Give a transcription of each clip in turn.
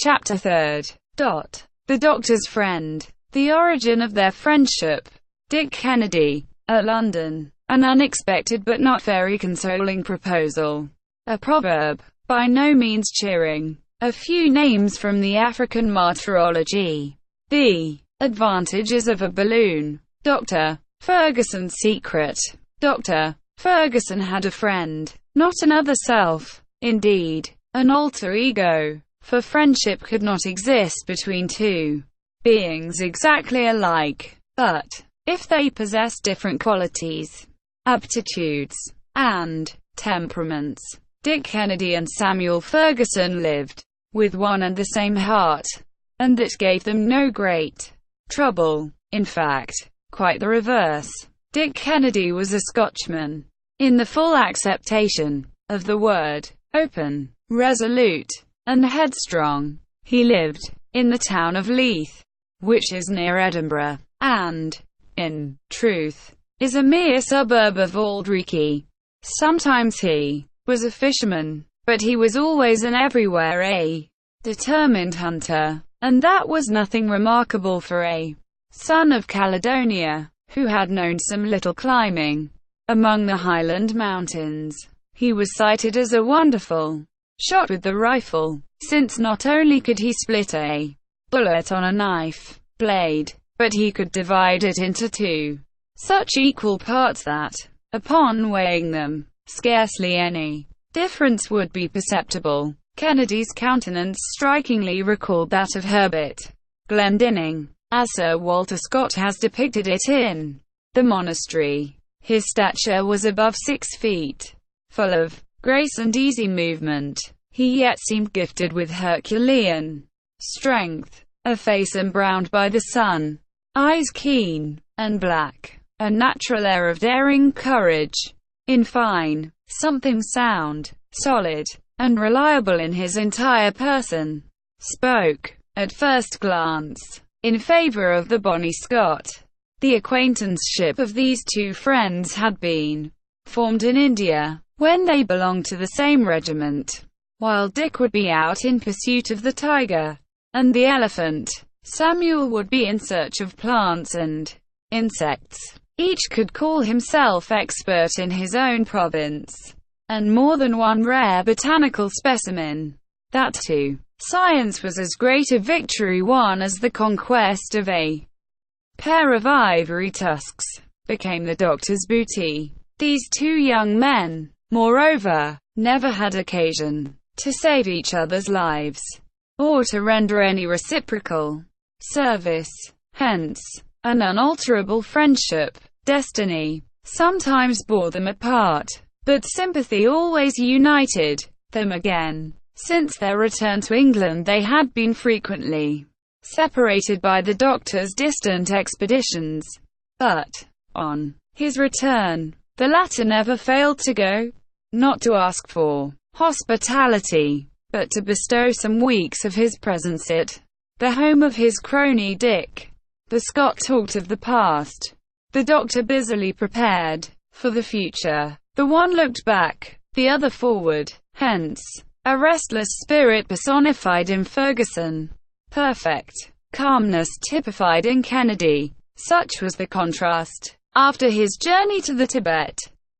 Chapter 3rd. The Doctor's Friend. The origin of their friendship. Dick Kennedy. At London. An unexpected but not very consoling proposal. A proverb. By no means cheering. A few names from the African martyrology. The advantages of a balloon. Dr. Ferguson's secret. Dr. Ferguson had a friend, not another self. Indeed, an alter ego. For friendship could not exist between two beings exactly alike. But, if they possessed different qualities, aptitudes, and temperaments, Dick Kennedy and Samuel Ferguson lived with one and the same heart, and that gave them no great trouble. In fact, quite the reverse. Dick Kennedy was a Scotchman, in the full acceptation of the word, open, resolute, and headstrong. He lived in the town of Leith, which is near Edinburgh, and, in truth, is a mere suburb of Aldreichy. Sometimes he was a fisherman, but he was always and everywhere a determined hunter, and that was nothing remarkable for a son of Caledonia, who had known some little climbing among the Highland mountains. He was cited as a wonderful shot with the rifle, since not only could he split a bullet on a knife blade, but he could divide it into two such equal parts that, upon weighing them, scarcely any difference would be perceptible. Kennedy's countenance strikingly recalled that of Herbert Glendinning, as Sir Walter Scott has depicted it in The Monastery. His stature was above 6 feet, full of grace and easy movement. He yet seemed gifted with Herculean strength, a face embrowned by the sun, eyes keen and black, a natural air of daring courage. In fine, something sound, solid, and reliable in his entire person spoke, at first glance, in favor of the bonny Scot. The acquaintanceship of these two friends had been formed in India, when they belonged to the same regiment. While Dick would be out in pursuit of the tiger and the elephant, Samuel would be in search of plants and insects. Each could call himself expert in his own province, and more than one rare botanical specimen. That to science was as great a victory won as the conquest of a pair of ivory tusks became the Doctor's booty. These two young men, moreover, never had occasion to save each other's lives, or to render any reciprocal service. Hence, an unalterable friendship. Destiny sometimes bore them apart, but sympathy always united them again. Since their return to England they had been frequently separated by the Doctor's distant expeditions. But, on his return, the latter never failed to go, not to ask for hospitality, but to bestow some weeks of his presence at the home of his crony Dick. The Scot talked of the past, the Doctor busily prepared for the future. The one looked back, the other forward, hence, a restless spirit personified in Ferguson, perfect calmness typified in Kennedy. Such was the contrast. After his journey to the Tibet,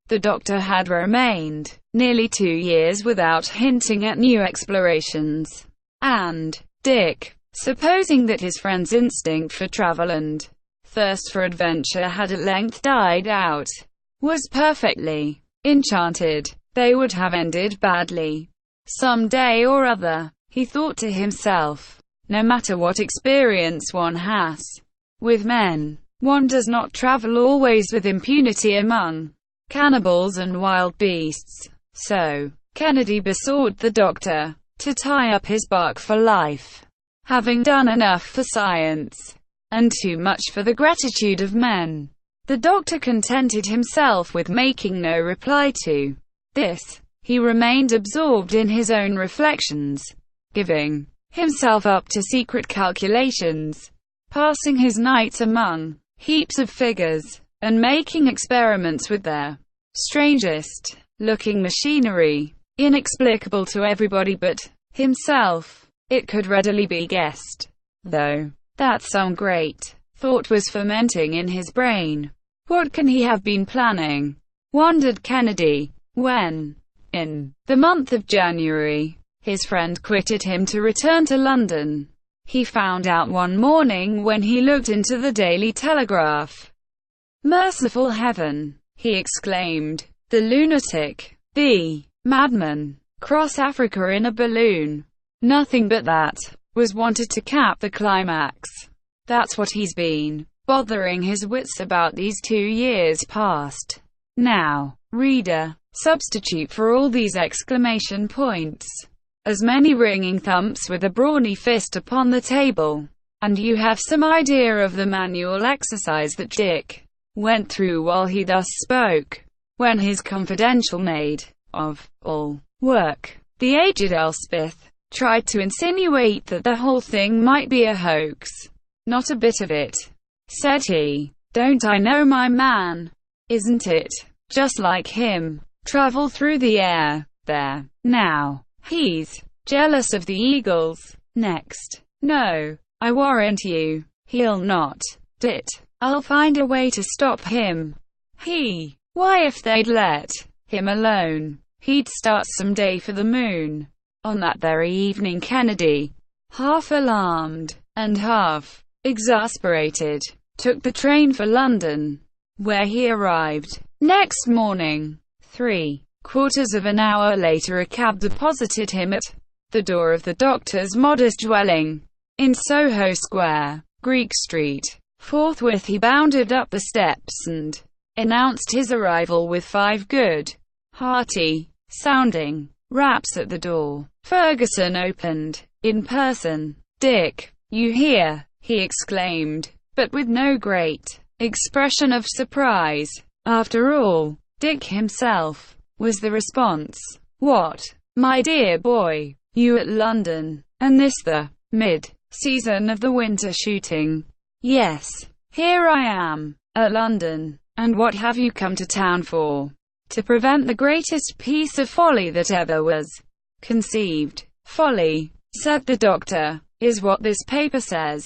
the Doctor had remained nearly 2 years without hinting at new explorations, and Dick, supposing that his friend's instinct for travel and thirst for adventure had at length died out, was perfectly enchanted. They would have ended badly some day or other, he thought to himself. No matter what experience one has with men, one does not travel always with impunity among cannibals and wild beasts. So, Kennedy besought the Doctor to tie up his bark for life. Having done enough for science, and too much for the gratitude of men, the Doctor contented himself with making no reply to this. He remained absorbed in his own reflections, giving himself up to secret calculations, passing his nights among heaps of figures, and making experiments with their strangest looking machinery, inexplicable to everybody but himself. It could readily be guessed, though, that some great thought was fermenting in his brain. What can he have been planning? Wondered Kennedy, when, in the month of January, his friend quitted him to return to London. He found out one morning when he looked into the Daily Telegraph. "Merciful heaven!" he exclaimed. "The lunatic, the madman, cross Africa in a balloon. Nothing but that was wanted to cap the climax. That's what he's been bothering his wits about these 2 years past." Now, reader, substitute for all these exclamation points as many ringing thumps with a brawny fist upon the table, and you have some idea of the manual exercise that Dick went through while he thus spoke. When his confidential maid of all work, the aged Elspeth, tried to insinuate that the whole thing might be a hoax. "Not a bit of it," said he. "Don't I know my man? Isn't it just like him? Travel through the air. There, now. He's jealous of the eagles. Next. No, I warrant you, he'll not do it. I'll find a way to stop him. Why, if they'd let him alone, he'd start some day for the moon." On that very evening Kennedy, half alarmed and half exasperated, took the train for London, where he arrived next morning. 3/4 of an hour later a cab deposited him at the door of the doctor's modest dwelling in Soho Square, Greek Street. Forthwith he bounded up the steps and announced his arrival with 5 good, hearty sounding raps at the door. Fergusson opened in person. "Dick, you here?" he exclaimed, but with no great expression of surprise. After all, Dick himself, was the response. "What, my dear boy, you at London, and this the mid-season of the winter shooting?" "Yes, here I am, at London. And what have you come to town for?" "To prevent the greatest piece of folly that ever was conceived." "Folly," said the doctor, "is what this paper says."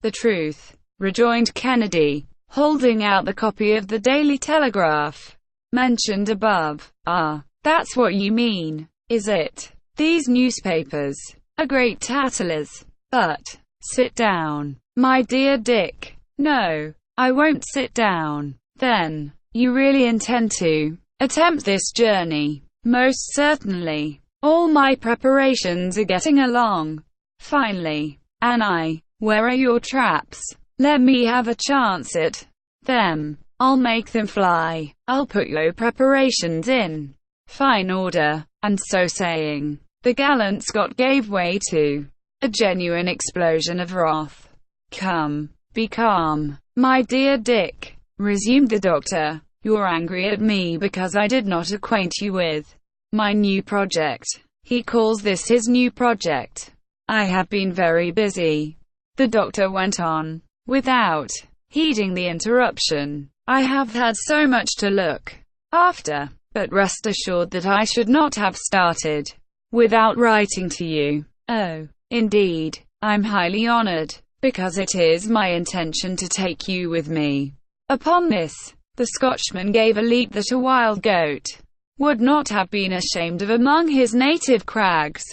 "The truth," rejoined Kennedy, holding out the copy of the Daily Telegraph mentioned above. "Ah, that's what you mean, is it? These newspapers are great tattlers. But sit down, my dear Dick." "No, I won't sit down." "Then, you really intend to attempt this journey?" "Most certainly. All my preparations are getting along finely." "And where are your traps? Let me have a chance at them. I'll make them fly. I'll put your preparations in fine order." And so saying, the gallant Scot gave way to a genuine explosion of wrath. "Come, be calm, my dear Dick," resumed the doctor. "You're angry at me because I did not acquaint you with my new project." He calls this his new project. "I have been very busy," the doctor went on, without heeding the interruption. "I have had so much to look after, but rest assured that I should not have started without writing to you." "Oh, indeed, I'm highly honored, because it is my intention to take you with me." Upon this, the Scotchman gave a leap that a wild goat would not have been ashamed of among his native crags.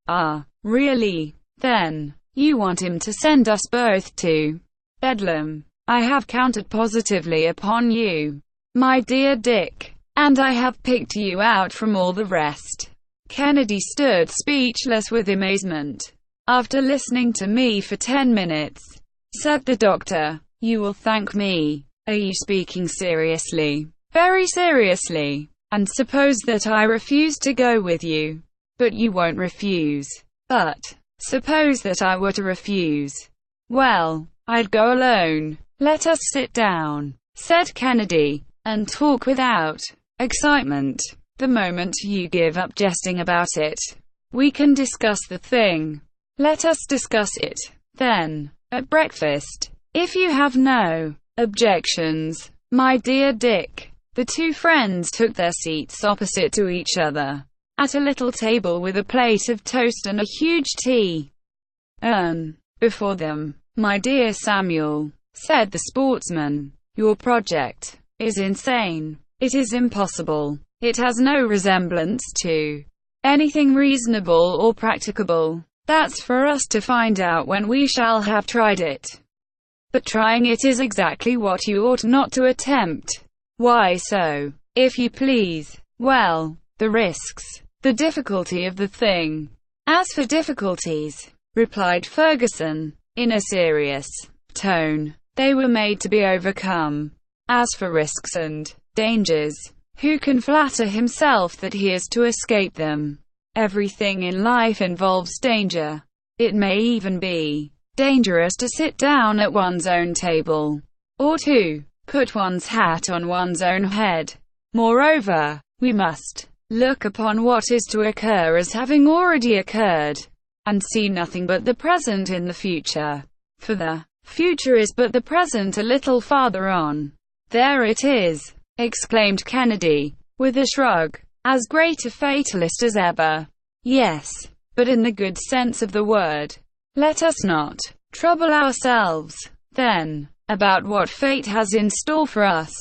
"Ah, really? Then, you want him to send us both to Bedlam? I have counted positively upon you, my dear Dick, and I have picked you out from all the rest." Kennedy stood speechless with amazement. "After listening to me for 10 minutes, said the doctor, "you will thank me. Are you speaking seriously?" "Very seriously." "And suppose that I refuse to go with you?" "But you won't refuse." "But suppose that I were to refuse?" "Well, I'd go alone." "Let us sit down," said Kennedy, "and talk without excitement. The moment you give up jesting about it, we can discuss the thing. Let us discuss it, then, at breakfast, if you have no objections, my dear Dick." The two friends took their seats opposite to each other, at a little table with a plate of toast and a huge tea before them. "My dear Samuel," said the sportsman, "your project is insane. It is impossible. It has no resemblance to anything reasonable or practicable. That's for us to find out when we shall have tried it. But trying it is exactly what you ought not to attempt." "Why so, if you please?" "Well, the risks, the difficulty of the thing." "As for difficulties," replied Fergusson, in a serious tone, "they were made to be overcome. As for risks and dangers, who can flatter himself that he is to escape them? Everything in life involves danger. It may even be dangerous to sit down at one's own table, or to put one's hat on one's own head. Moreover, we must look upon what is to occur as having already occurred, and see nothing but the present in the future. For the future is but the present a little farther on." "There it is," exclaimed Kennedy, with a shrug, "as great a fatalist as ever." "Yes, but in the good sense of the word. Let us not trouble ourselves, then, about what fate has in store for us.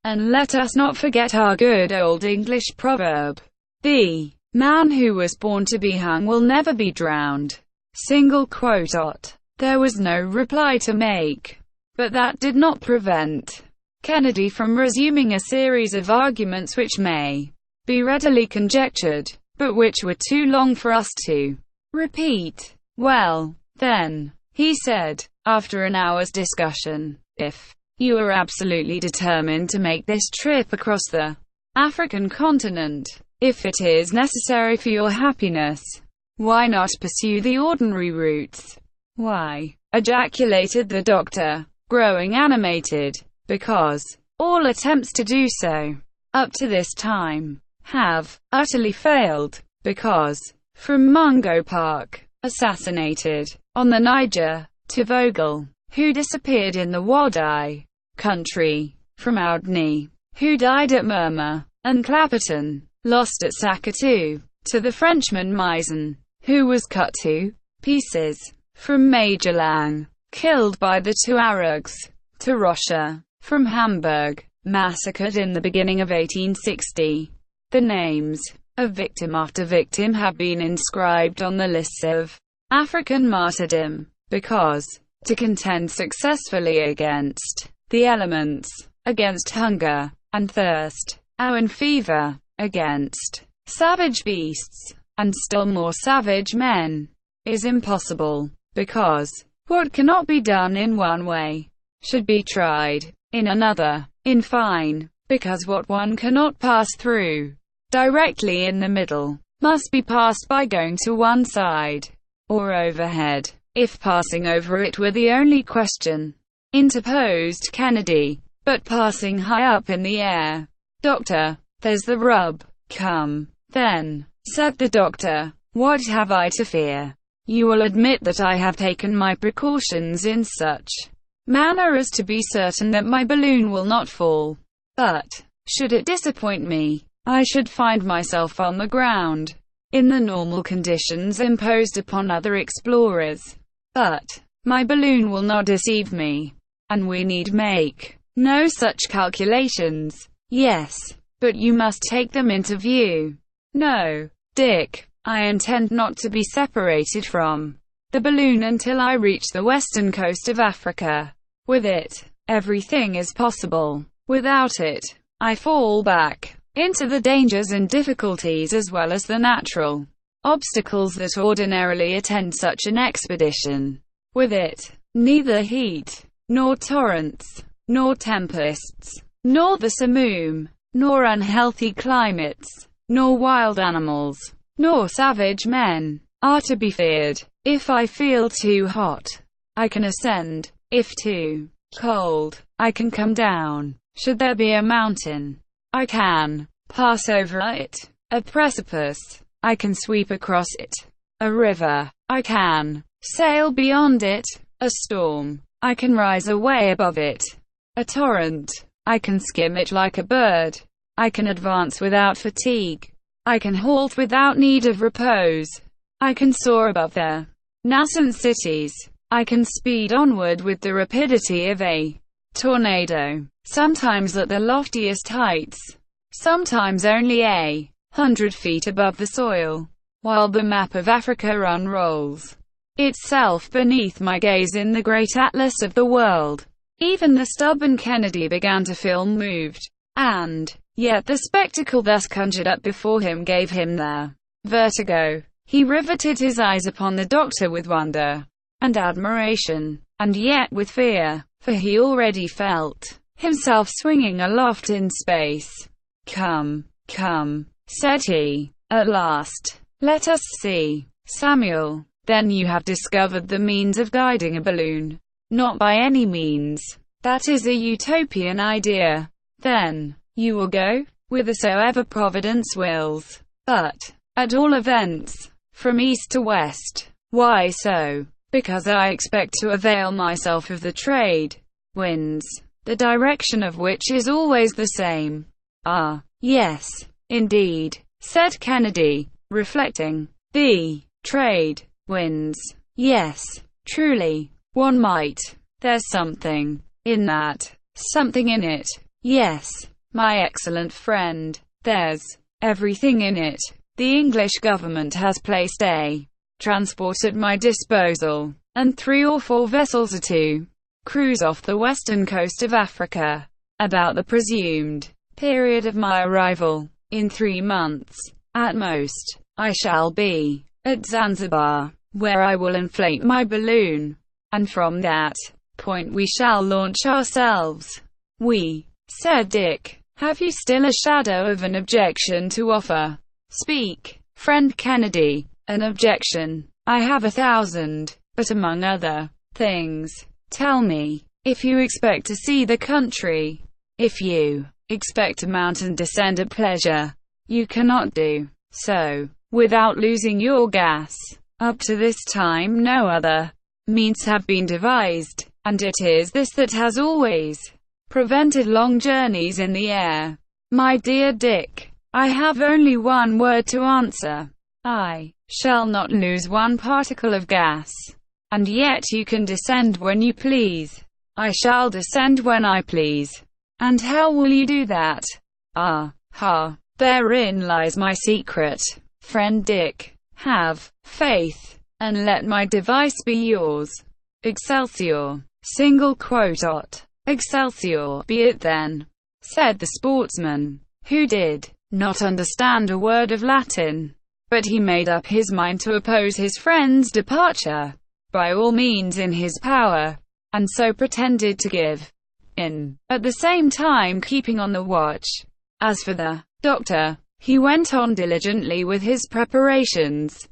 And let us not forget our good old English proverb, 'The man who was born to be hung will never be drowned.'" Single quote. There was no reply to make, but that did not prevent Kennedy from resuming a series of arguments which may be readily conjectured, but which were too long for us to repeat. "Well, then," he said, after an hour's discussion, "if you are absolutely determined to make this trip across the African continent, if it is necessary for your happiness, why not pursue the ordinary routes?" "Why?" ejaculated the doctor, growing animated. "Because all attempts to do so, up to this time, have utterly failed. Because, from Mungo Park, assassinated, on the Niger, to Vogel, who disappeared in the Wadai country, from Oudney, who died at Murmur, and Clapperton, lost at Sakatu, to the Frenchman Misen, who was cut to pieces, from Major Lang, killed by the Tuaregs, to Rocha, from Hamburg, massacred in the beginning of 1860. The names of victim after victim have been inscribed on the lists of African martyrdom, because, to contend successfully against the elements, against hunger and thirst, and fever, against savage beasts, and still more savage men, is impossible, because what cannot be done in one way should be tried in another. In fine, because what one cannot pass through directly in the middle must be passed by going to one side, or overhead, if passing over it were the only question, interposed Kennedy. "But passing high up in the air, Doctor, there's the rub." "Come, then," said the doctor, "what have I to fear? You will admit that I have taken my precautions in such manner as to be certain that my balloon will not fall. But, should it disappoint me, I should find myself on the ground, in the normal conditions imposed upon other explorers. But, my balloon will not deceive me, and we need make no such calculations." "Yes, but you must take them into view." "No, Dick, I intend not to be separated from the balloon until I reach the western coast of Africa. With it, everything is possible. Without it, I fall back into the dangers and difficulties as well as the natural obstacles that ordinarily attend such an expedition. With it, neither heat, nor torrents, nor tempests, nor the simoom, nor unhealthy climates, nor wild animals, nor savage men, are to be feared. If I feel too hot, I can ascend. If too cold, I can come down. Should there be a mountain, I can pass over it. A precipice, I can sweep across it. A river, I can sail beyond it. A storm, I can rise away above it. A torrent, I can skim it like a bird. I can advance without fatigue. I can halt without need of repose. I can soar above the nascent cities. I can speed onward with the rapidity of a tornado, sometimes at the loftiest heights, sometimes only 100 feet above the soil, while the map of Africa unrolls itself beneath my gaze in the great atlas of the world. Even the stubborn Kennedy began to feel moved, and yet the spectacle thus conjured up before him gave him the vertigo. He riveted his eyes upon the doctor with wonder and admiration, and yet with fear, for he already felt himself swinging aloft in space. "Come, come," said he, at last. "Let us see, Samuel. Then you have discovered the means of guiding a balloon?" "Not by any means. That is a utopian idea." "Then you will go, whithersoever Providence wills." "But, at all events, from east to west." "Why so?" "Because I expect to avail myself of the trade winds, the direction of which is always the same." "Ah, yes, indeed," said Kennedy, reflecting. "The trade winds. Yes, truly, one might. There's something in that. Something in it. Yes, my excellent friend. There's everything in it. The English government has placed a transport at my disposal, and 3 or 4 vessels are to cruise off the western coast of Africa, about the presumed period of my arrival. In 3 months, at most, I shall be at Zanzibar, where I will inflate my balloon, and from that point we shall launch ourselves." "We," said Dick. "Have you still a shadow of an objection to offer?" "Speak, friend Kennedy." "An objection? I have 1,000, but among other things, tell me, if you expect to see the country, if you expect to mount and descend at pleasure, you cannot do so without losing your gas. Up to this time no other means have been devised, and it is this that has always prevented long journeys in the air." "My dear Dick, I have only one word to answer. I shall not lose one particle of gas. And yet you can descend when you please." "I shall descend when I please." "And how will you do that?" "Ah, ha, therein lies my secret, friend Dick. Have faith, and let my device be yours. Excelsior! Single quote. Excelsior be it then," said the sportsman, who did not understand a word of Latin. But he made up his mind to oppose his friend's departure by all means in his power, and so pretended to give in, at the same time keeping on the watch. As for the doctor, he went on diligently with his preparations.